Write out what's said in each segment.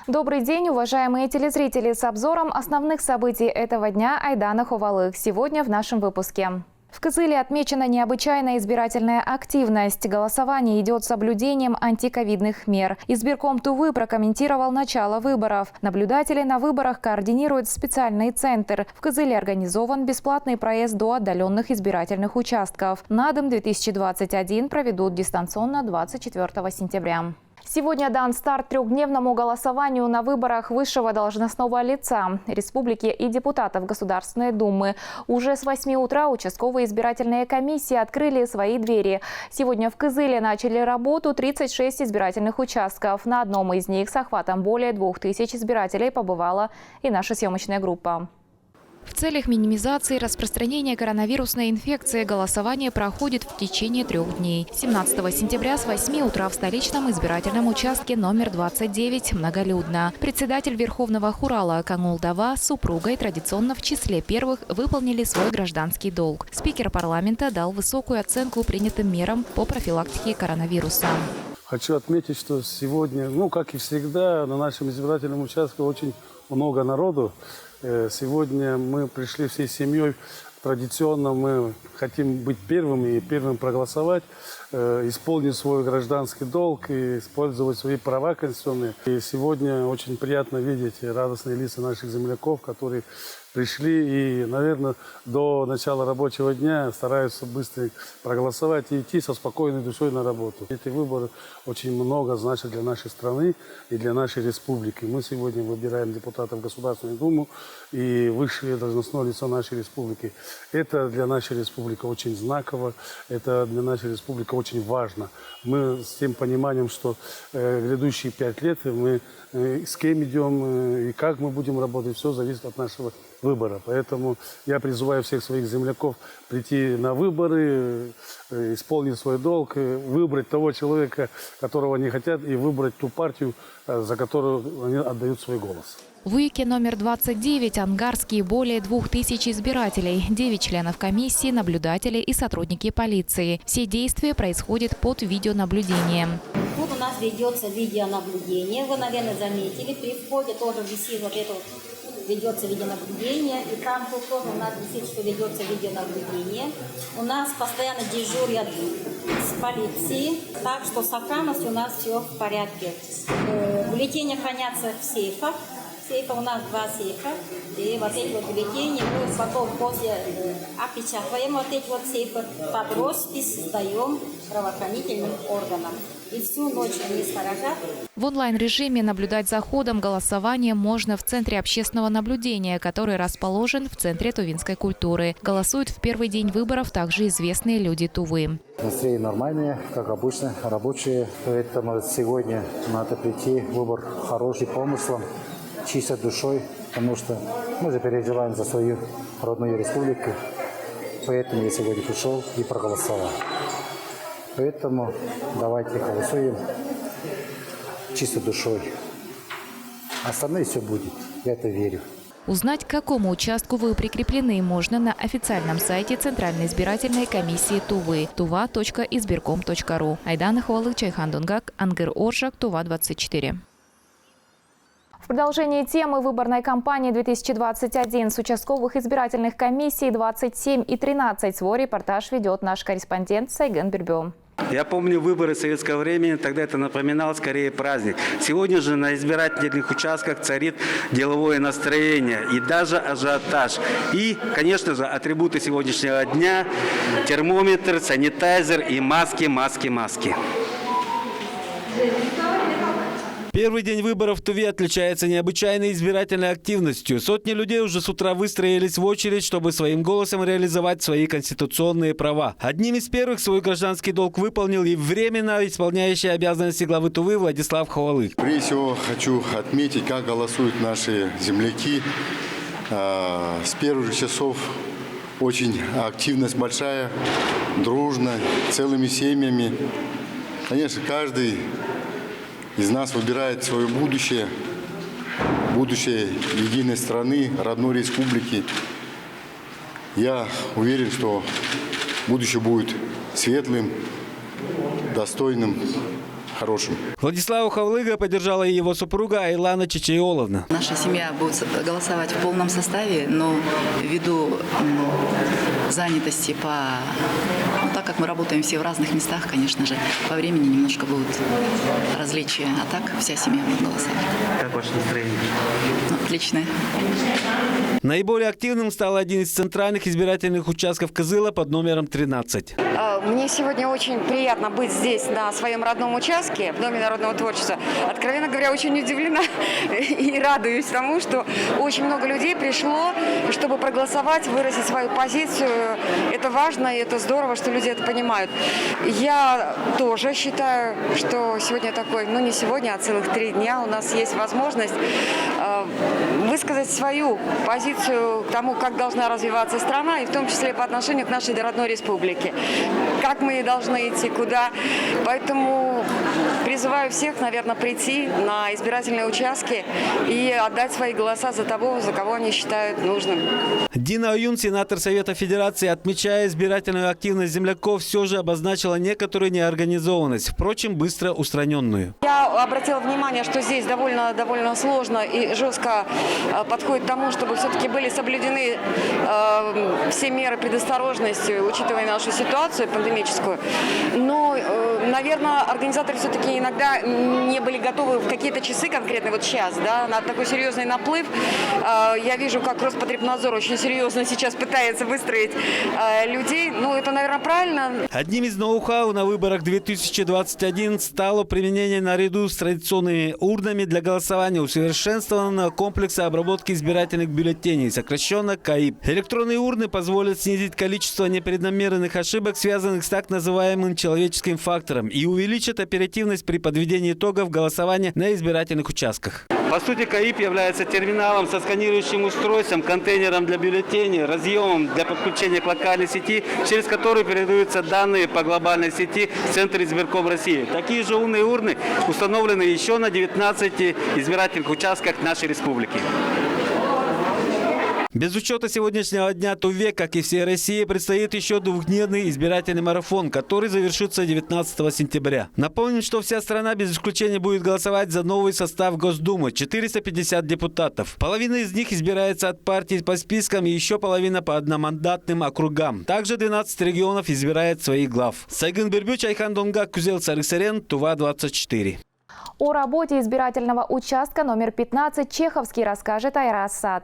Добрый день, уважаемые телезрители! С обзором основных событий этого дня Айдана Хувалых. Сегодня в нашем выпуске. В Кызыле отмечена необычайная избирательная активность. Голосование идет с соблюдением антиковидных мер. Избирком Тувы прокомментировал начало выборов. Наблюдатели на выборах координирует специальный центр. В Кызыле организован бесплатный проезд до отдаленных избирательных участков. НАДМ 2021 проведут дистанционно 24 сентября. Сегодня дан старт трехдневному голосованию на выборах высшего должностного лица республики и депутатов Государственной Думы. Уже с 8 утра участковые избирательные комиссии открыли свои двери. Сегодня в Кызыле начали работу 36 избирательных участков. На одном из них с охватом более 2000 избирателей побывала и наша съемочная группа. В целях минимизации распространения коронавирусной инфекции голосование проходит в течение 3 дней. 17 сентября с 8 утра в столичном избирательном участке номер 29 многолюдно. Председатель Верховного Хурала Кангулдава с супругой традиционно в числе первых выполнили свой гражданский долг. Спикер парламента дал высокую оценку принятым мерам по профилактике коронавируса. Хочу отметить, что сегодня, как и всегда, на нашем избирательном участке очень много народу. Сегодня мы пришли всей семьей. Традиционно мы хотим быть первыми и первым проголосовать, исполнить свой гражданский долг и использовать свои права конституционные. И сегодня очень приятно видеть радостные лица наших земляков, которые пришли и, наверное, до начала рабочего дня стараются быстро проголосовать и идти со спокойной душой на работу. Эти выборы очень много значат для нашей страны и для нашей республики. Мы сегодня выбираем депутатов Государственной Думы и высшее должностное лицо нашей республики. Это для нашей республики очень знаково, это для нашей республики очень важно. Мы с тем пониманием, что грядущие 5 лет мы с кем идем и как мы будем работать, все зависит от нашего выбора. Поэтому я призываю всех своих земляков прийти на выборы, исполнить свой долг, выбрать того человека, которого они хотят, и выбрать ту партию, за которую они отдают свой голос. В УИКе номер 29 ангарские более 2000 избирателей, 9 членов комиссии, наблюдатели и сотрудники полиции. Все действия происходят под видеонаблюдением. Тут у нас ведется видеонаблюдение. Вы, наверное, заметили, при входе тоже висит ведется видеонаблюдение. И там тут тоже у нас висит, что ведется видеонаблюдение. У нас постоянно дежурят с полицией, так что с охранностью у нас все в порядке. Бюллетени хранятся в сейфах. Сейфа у нас 2 сейфа. И вот эти бюллетени мы потом после опечатываем эти сейфы, под роспись сдаем правоохранительным органам. И всю ночь они сторожат. В онлайн-режиме наблюдать за ходом голосования можно в Центре общественного наблюдения, который расположен в Центре тувинской культуры. Голосуют в первый день выборов также известные люди Тувы. Настроение нормальное, как обычно, рабочие. Поэтому сегодня надо прийти, выбор хороший помыслом, чистой душой, потому что мы же переживаем за свою родную республику. Поэтому я сегодня пришел и проголосовал. Поэтому давайте голосуем чистой душой. Остальное все будет, я это верю. Узнать, к какому участку вы прикреплены, можно на официальном сайте Центральной избирательной комиссии Тувы tuva.избирком.ру. Айдана Хувалых, Чайхан Дунгак, Ангыр Оржак, Тува-24. В продолжении темы выборной кампании 2021 с участковых избирательных комиссий 27 и 13 свой репортаж ведет наш корреспондент Сайген Бирбё. Я помню выборы советского времени, тогда это напоминало скорее праздник. Сегодня же на избирательных участках царит деловое настроение и даже ажиотаж. И, конечно же, атрибуты сегодняшнего дня – термометр, санитайзер и маски. Первый день выборов в Туве отличается необычайной избирательной активностью. Сотни людей уже с утра выстроились в очередь, чтобы своим голосом реализовать свои конституционные права. Одним из первых свой гражданский долг выполнил и временно исполняющий обязанности главы Тувы Владислав Хувалых. Прежде всего хочу отметить, как голосуют наши земляки. С первых же часов очень активность большая, дружно, целыми семьями. Конечно, каждый из нас выбирает свое будущее единой страны, родной республики. Я уверен, что будущее будет светлым, достойным, хорошим. Владислава Хавлыга поддержала и его супруга Айлана Чечеоловна. Наша семья будет голосовать в полном составе, но ввиду занятости так как мы работаем все в разных местах, конечно же, по времени немножко будут различия. А так вся семья будет голосовать. Как ваше настроение? Отличное. Наиболее активным стал один из центральных избирательных участков Кызыла под номером 13. Мне сегодня очень приятно быть здесь, на своем родном участке, в Доме народного творчества. Откровенно говоря, очень удивлена и радуюсь тому, что очень много людей пришло, чтобы проголосовать, выразить свою позицию. Это важно, и это здорово, что люди это понимают. Я тоже считаю, что сегодня такой, не сегодня, а целых 3 дня у нас есть возможность высказать свою позицию к тому, как должна развиваться страна, и в том числе по отношению к нашей родной республике. Как мы должны идти, куда. Поэтому призываю всех, наверное, прийти на избирательные участки и отдать свои голоса за того, за кого они считают нужным. Дина Оюн, сенатор Совета Федерации, отмечая избирательную активность земляков, все же обозначила некоторую неорганизованность, впрочем, быстро устраненную. Я обратила внимание, что здесь довольно сложно и жестко подходит к тому, чтобы все-таки были соблюдены все меры предосторожности, учитывая нашу ситуацию пандемическую. Но, наверное, организаторы все-таки иногда не были готовы в какие-то часы, конкретно вот сейчас, на такой серьезный наплыв. Я вижу, как Роспотребнадзор очень серьезно сейчас пытается выстроить людей. Это, наверное, правильно. Одним из ноу-хау на выборах 2021 стало применение наряду с традиционными урнами для голосования усовершенствованного комплекса обработки избирательных бюллетеней, сокращенно КАИБ. Электронные урны позволят снизить количество непреднамеренных ошибок, связанных с так называемым человеческим фактором, и увеличат оперативность при подведении итогов голосования на избирательных участках. По сути, КАИБ является терминалом со сканирующим устройством, контейнером для бюллетеней, разъемом для подключения к локальной сети, через который передаются данные по глобальной сети в Центр избирком России. Такие же умные урны установлены еще на 19 избирательных участках нашей республики. Без учета сегодняшнего дня Туве, как и всей России, предстоит еще 2-дневный избирательный марафон, который завершится 19 сентября. Напомним, что вся страна без исключения будет голосовать за новый состав Госдумы – 450 депутатов. Половина из них избирается от партий по спискам и еще половина по одномандатным округам. Также 12 регионов избирает своих глав. Сайгын Бербюч, Айхан Донгак, Кузел Сарысарен, Тува-24. О работе избирательного участка номер 15 Чеховский расскажет Айрас Сад.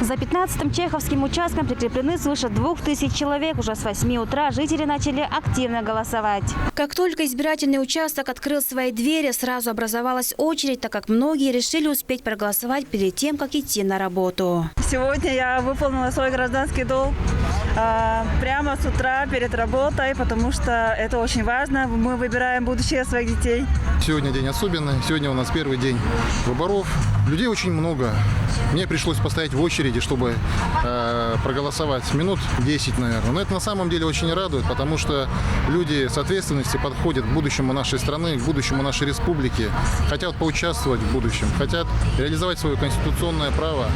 За 15-м Чеховским участком прикреплены свыше 2000 человек. Уже с 8 утра жители начали активно голосовать. Как только избирательный участок открыл свои двери, сразу образовалась очередь, так как многие решили успеть проголосовать перед тем, как идти на работу. Сегодня я выполнила свой гражданский долг прямо с утра перед работой, потому что это очень важно. Мы выбираем будущее своих детей. Сегодня день особенный. Сегодня у нас первый день выборов. Людей очень много. Мне пришлось постоять в очереди, чтобы проголосовать минут 10, наверное. Но это на самом деле очень радует, потому что люди с ответственностью подходят к будущему нашей страны, к будущему нашей республики, хотят поучаствовать в будущем, хотят реализовать свое конституционное право.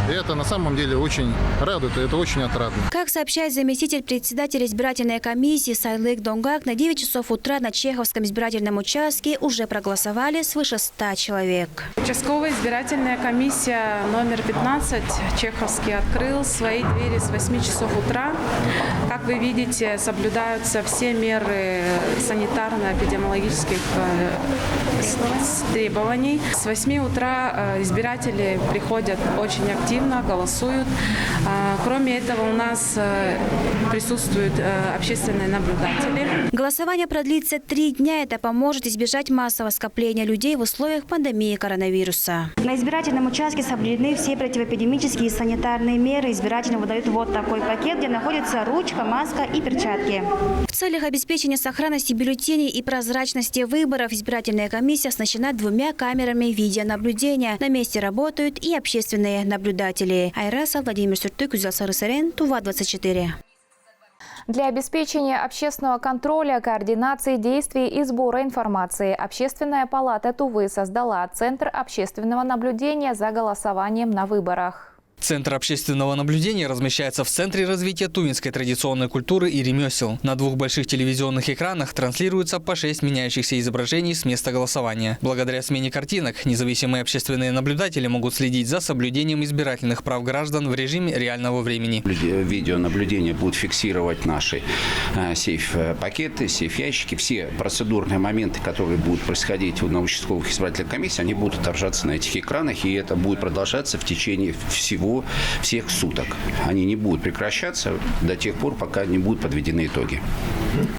И это на самом деле очень радует, и это очень отрадно. Как сообщает заместитель председателя избирательной комиссии Сайлык Донгак, на 9 часов утра на Чеховском избирательном участке уже проголосовали свыше 100 человек. Участковая избирательная комиссия номер 15 Чеховский открыл свои двери с 8 часов утра. Как вы видите, соблюдаются все меры санитарно-эпидемиологических требований. С 8 утра избиратели приходят очень активно, голосуют. Кроме этого, у нас присутствуют общественные наблюдатели. Голосование продлится 3 дня. Это поможет избежать массового скопления людей в условиях пандемии коронавируса. На избирательном участке соблюдены все противоэпидемические и санитарные меры. Избирателям выдают вот такой пакет, где находится ручка, маска и перчатки. В целях обеспечения сохранности бюллетеней и прозрачности выборов избирательная комиссия оснащена 2 камерами видеонаблюдения. На месте работают и общественные наблюдатели. Айраса, Владимир Сюртык, Кузел Сарысарен, Тува-24. Для обеспечения общественного контроля, координации действий и сбора информации Общественная палата Тувы создала Центр общественного наблюдения за голосованием на выборах. Центр общественного наблюдения размещается в Центре развития тувинской традиционной культуры и ремесел. На 2 больших телевизионных экранах транслируется по 6 меняющихся изображений с места голосования. Благодаря смене картинок независимые общественные наблюдатели могут следить за соблюдением избирательных прав граждан в режиме реального времени. Видеонаблюдение будет фиксировать наши сейф-пакеты, сейф-ящики. Все процедурные моменты, которые будут происходить на участковых избирательных комиссиях, они будут отображаться на этих экранах, и это будет продолжаться в течение всех суток. Они не будут прекращаться до тех пор, пока не будут подведены итоги.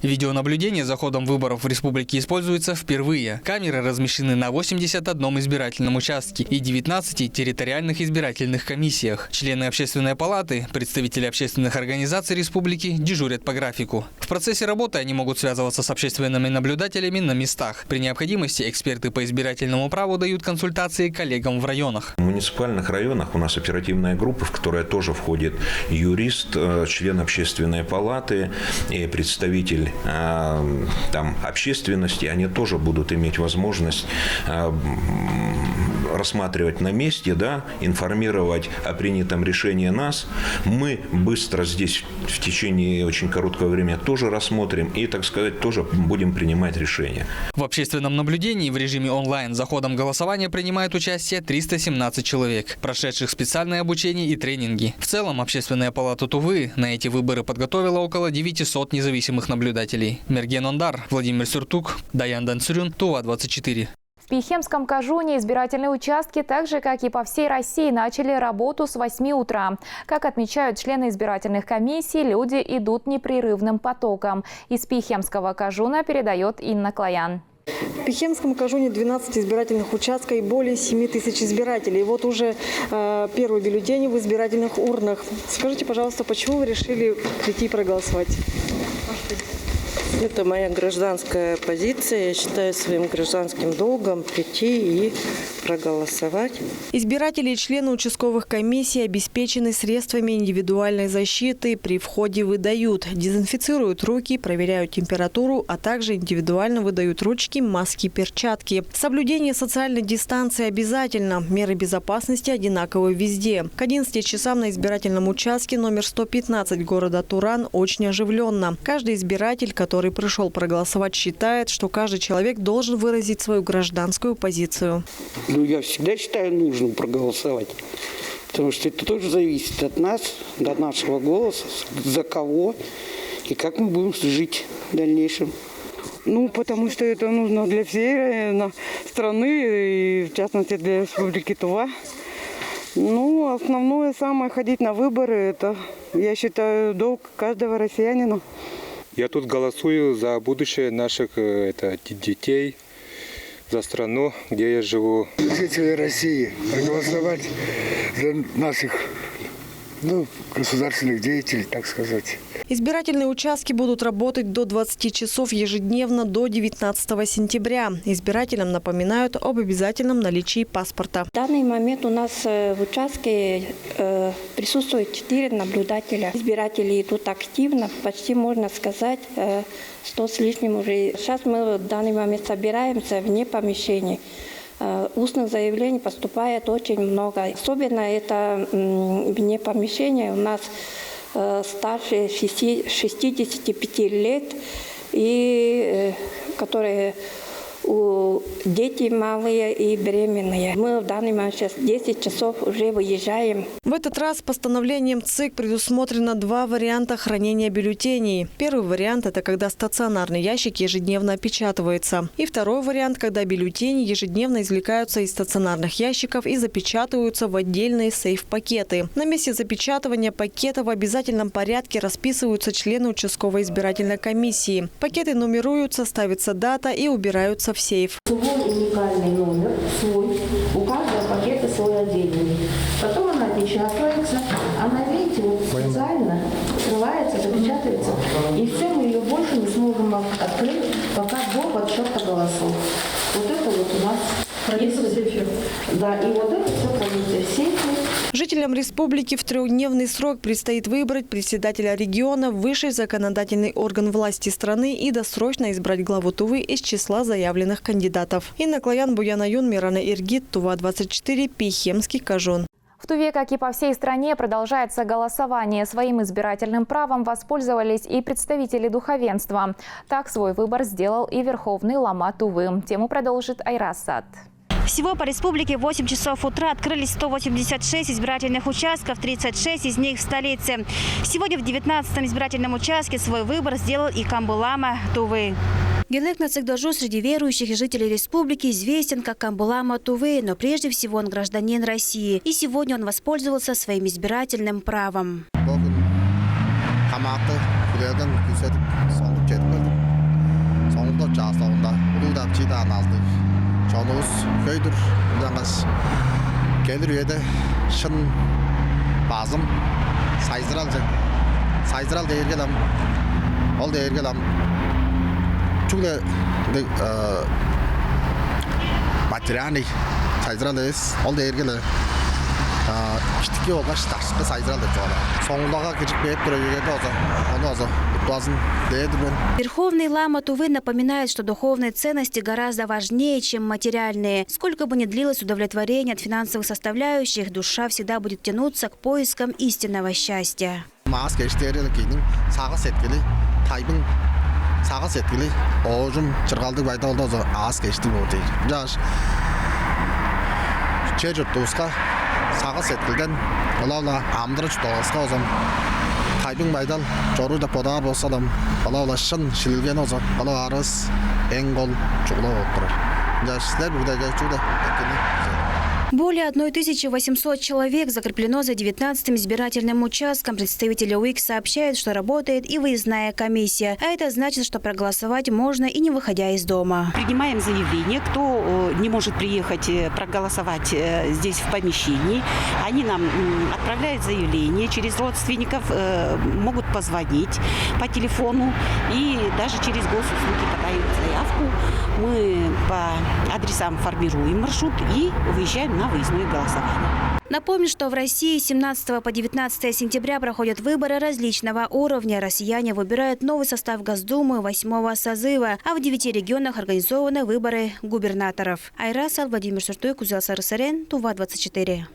Видеонаблюдение за ходом выборов в республике используется впервые. Камеры размещены на 81 избирательном участке и 19 территориальных избирательных комиссиях. Члены общественной палаты, представители общественных организаций республики дежурят по графику. В процессе работы они могут связываться с общественными наблюдателями на местах. При необходимости эксперты по избирательному праву дают консультации коллегам в районах. В муниципальных районах у нас оперативная группа, в которой тоже входит юрист, член общественной палаты и представитель общественности. Они тоже будут иметь возможность рассматривать на месте, информировать о принятом решении нас. Мы быстро здесь в течение очень короткого времени тоже рассмотрим и, так сказать, тоже будем принимать решения. В общественном наблюдении в режиме онлайн за ходом голосования принимает участие 317 человек, прошедших специальное обучение и тренинги. В целом, Общественная палата Тувы на эти выборы подготовила около 900 независимых наблюдателей. Мерген Ондар, Владимир Сюртук, Даян Дансюрюн, Тува-24. В Пихемском Кажуне избирательные участки, так же как и по всей России, начали работу с 8 утра. Как отмечают члены избирательных комиссий, люди идут непрерывным потоком. Из Пихемского Кажуна передает Инна Клоян. В Пихемском Кажуне 12 избирательных участков и более 7 тысяч избирателей. И вот уже первые бюллетени в избирательных урнах. Скажите, пожалуйста, почему вы решили прийти проголосовать? Это моя гражданская позиция. Я считаю своим гражданским долгом прийти и проголосовать. Избиратели и члены участковых комиссий обеспечены средствами индивидуальной защиты. При входе выдают, дезинфицируют руки, проверяют температуру, а также индивидуально выдают ручки, маски, перчатки. Соблюдение социальной дистанции обязательно. Меры безопасности одинаковы везде. К 11 часам на избирательном участке номер 115 города Туран очень оживленно. Каждый избиратель, который пришел проголосовать, считает, что каждый человек должен выразить свою гражданскую позицию. Я всегда считаю нужным проголосовать, потому что это тоже зависит от нас, от нашего голоса, за кого и как мы будем жить в дальнейшем. Потому что это нужно для всей страны и, в частности, для Республики Тува. Основное самое ходить на выборы, это, я считаю, долг каждого россиянина. Я тут голосую за будущее наших детей, за страну, где я живу. Жители России проголосовать за наших государственных деятелей, так сказать. Избирательные участки будут работать до 20 часов ежедневно до 19 сентября. Избирателям напоминают об обязательном наличии паспорта. В данный момент у нас в участке присутствует 4 наблюдателя. Избиратели идут активно, почти можно сказать 100 с лишним уже. Сейчас мы в данный момент собираемся вне помещений. Устных заявлений поступает очень много. Особенно это вне помещения у нас старше 65 лет, и которые дети малые и беременные. Мы в данный момент сейчас 10 часов уже выезжаем. В этот раз постановлением ЦИК предусмотрено 2 варианта хранения бюллетеней. Первый вариант – это когда стационарный ящик ежедневно опечатывается. И второй вариант – когда бюллетени ежедневно извлекаются из стационарных ящиков и запечатываются в отдельные сейф-пакеты. На месте запечатывания пакета в обязательном порядке расписываются члены участковой избирательной комиссии. Пакеты нумеруются, ставится дата и убираются в сейф. Свой уникальный номер, свой, у каждого пакета свой отдельный. Потом она опечатывается, она, видите, специально открывается, запечатывается. И все, мы ее больше не сможем открыть, пока до подсчета голосов. Вот это у нас хранится в сейфе. Да, и вот это все хранится в сейфе. Жителям республики в 3-дневный срок предстоит выбрать председателя региона, высший законодательный орган власти страны и досрочно избрать главу Тувы из числа заявленных кандидатов. Инна Клоян, Буян Аюн, Мирана Иргит, Тува-24, Пихемский Кажун. В Туве, как и по всей стране, продолжается голосование. Своим избирательным правом воспользовались и представители духовенства. Так свой выбор сделал и Верховный лама Тувы. Тему продолжит Айрас Сад. Всего по республике в 8 часов утра открылись 186 избирательных участков, 36 из них в столице. Сегодня в 19-м избирательном участке свой выбор сделал и Камбулама Тувы. Гелек Нацикдажу среди верующих и жителей республики известен как Камбулама Тувы, но прежде всего он гражданин России. И сегодня он воспользовался своим избирательным правом. Верховный лама Тувы напоминает, что духовные ценности гораздо важнее, чем материальные. Сколько бы ни длилось удовлетворение от финансовых составляющих, душа всегда будет тянуться к поискам истинного счастья. Более 1800 человек закреплено за 19-м избирательным участком. Представители УИК сообщают, что работает и выездная комиссия. А это значит, что проголосовать можно и не выходя из дома. Принимаем заявление, кто не может приехать проголосовать здесь в помещении. Они нам отправляют заявление через родственников, могут позвонить по телефону и даже через госуслуги подают заявку. Мы по адресам формируем маршрут и выезжаем на выездное голосование. Напомню, что в России с 17 по 19 сентября проходят выборы различного уровня. Россияне выбирают новый состав Госдумы 8-го созыва, а в 9 регионах организованы выборы губернаторов. Айрас Сад, Владимир Суртуй, Кузел Сарысарен, Тува 24.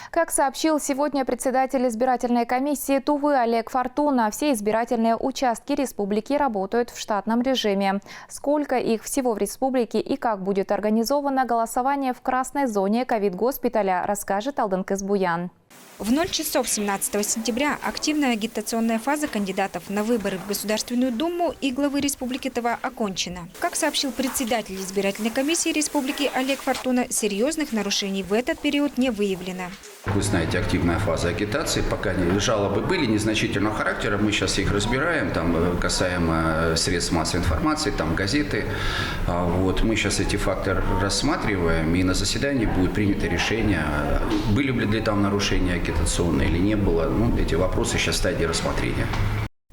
Как сообщил сегодня председатель избирательной комиссии Тувы Олег Фортуна, все избирательные участки республики работают в штатном режиме. Сколько их всего в республике и как будет организовано голосование в красной зоне ковид-госпиталя, расскажет Алдынкыз Буян. В 0 часов 17 сентября активная агитационная фаза кандидатов на выборы в Государственную Думу и главы Республики Тува окончена. Как сообщил председатель избирательной комиссии Республики Олег Фортуна, серьезных нарушений в этот период не выявлено. Вы знаете, активная фаза агитации, пока жалобы были незначительного характера, мы сейчас их разбираем, там касаемо средств массовой информации, там газеты. Вот, мы сейчас эти факты рассматриваем, и на заседании будет принято решение, были ли там нарушения агитационные или не было. Ну, эти вопросы сейчас в стадии рассмотрения.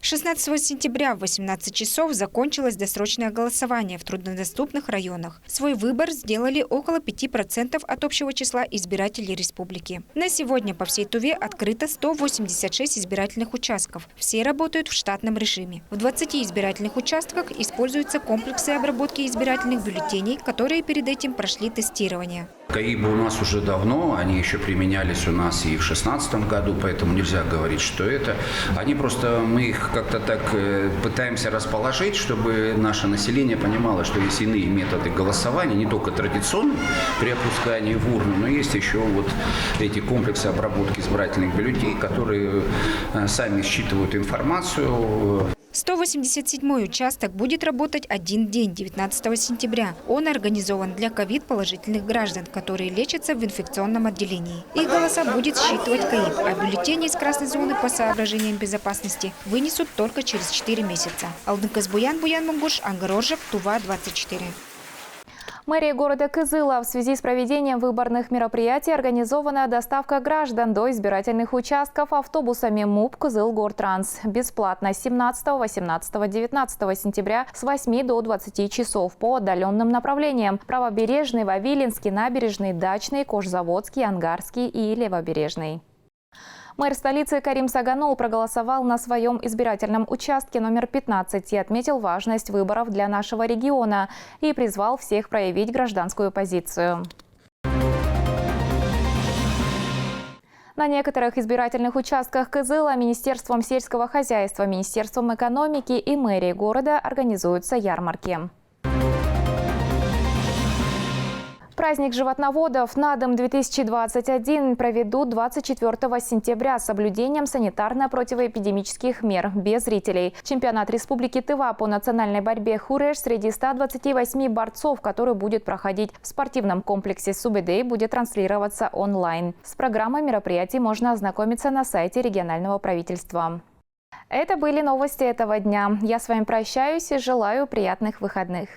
16 сентября в 18 часов закончилось досрочное голосование в труднодоступных районах. Свой выбор сделали около 5% от общего числа избирателей республики. На сегодня по всей Туве открыто 186 избирательных участков. Все работают в штатном режиме. В 20 избирательных участках используются комплексы обработки избирательных бюллетеней, которые перед этим прошли тестирование. КАИБы у нас уже давно, они еще применялись у нас и в 2016 году, поэтому нельзя говорить, что это. Они просто, мы их как-то так пытаемся расположить, чтобы наше население понимало, что есть иные методы голосования, не только традиционные при опускании в урну, но есть еще вот эти комплексы обработки избирательных бюллетеней, которые сами считывают информацию. 187-й участок будет работать один день, 19 сентября. Он организован для ковид-положительных граждан, которые лечатся в инфекционном отделении. Их голоса будет считывать КАИБ, а бюллетени из красной зоны по соображениям безопасности вынесут только через 4 месяца. Алдынкыз Буян, Буян Мунгуш, Ангароржик, Тува 24. Мэрия города Кызыла в связи с проведением выборных мероприятий организована доставка граждан до избирательных участков автобусами МУП «Кызылгортранс». Бесплатно с 17, 18, 19 сентября с 8 до 20 часов по отдаленным направлениям: Правобережный, Вавилинский, Набережный, Дачный, Кожзаводский, Ангарский и Левобережный. Мэр столицы Карим Саганул проголосовал на своем избирательном участке номер 15 и отметил важность выборов для нашего региона и призвал всех проявить гражданскую позицию. На некоторых избирательных участках Кызыла Министерством сельского хозяйства, Министерством экономики и мэрией города организуются ярмарки. Праздник животноводов «Надым-2021» проведут 24 сентября с соблюдением санитарно-противоэпидемических мер без зрителей. Чемпионат Республики Тыва по национальной борьбе «Хуреш» среди 128 борцов, который будет проходить в спортивном комплексе «Субэдэй», будет транслироваться онлайн. С программой мероприятий можно ознакомиться на сайте регионального правительства. Это были новости этого дня. Я с вами прощаюсь и желаю приятных выходных.